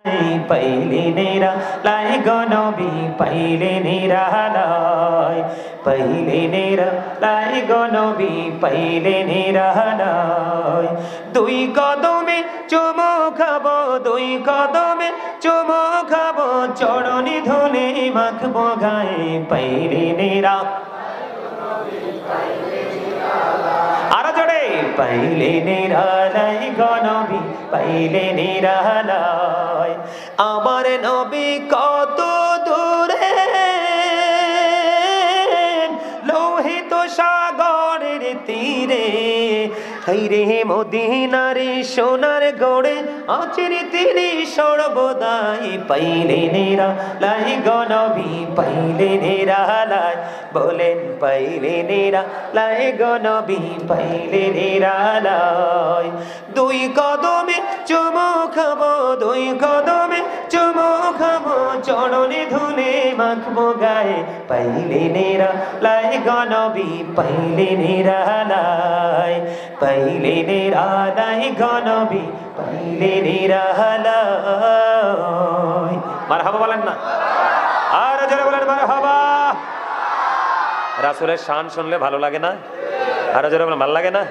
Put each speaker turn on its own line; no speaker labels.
পাইলে নিরালায় গো নবী পাইলে নিরালায়, পাইলে নিরালায় গো নবী পাইলে নিরালায়। দুই কদমে চুমো খাবো, দুই কদমে চুমো খাবো, চরণে ধুলে মাখবো গায়ে পাইলে নিরা। আরো জোরে পাইলে নিরালায় গো নবী পাইলে নিরালায়। আমার নবী কত দূরে লোহিত সাগরের তীরে, হাইরে মদিনার সোনার গড়ে আচের তীরে সর্বদাই পাইলে নিরালায় গো নবী পাইলে নিরালায়। বলেন পাইলে নিরালায় গো নবী পাইলে নিরালায়। দুই কদমে চুমো খাবো, দুই কদমে চুমো খাবো, চরণে ধুলে মাখবো গায়ে পাইলে নিরালায় গো নবী পাইলে নিরালায়, পাইলে নিরালায় গো নবী পাইলে নিরালায়। মারহাবা বলেন না, আর যারা বলেন মারহাবা। রাসূলের শান শুনলে ভালো লাগে না? আর যারা বলেন ভালো লাগে না?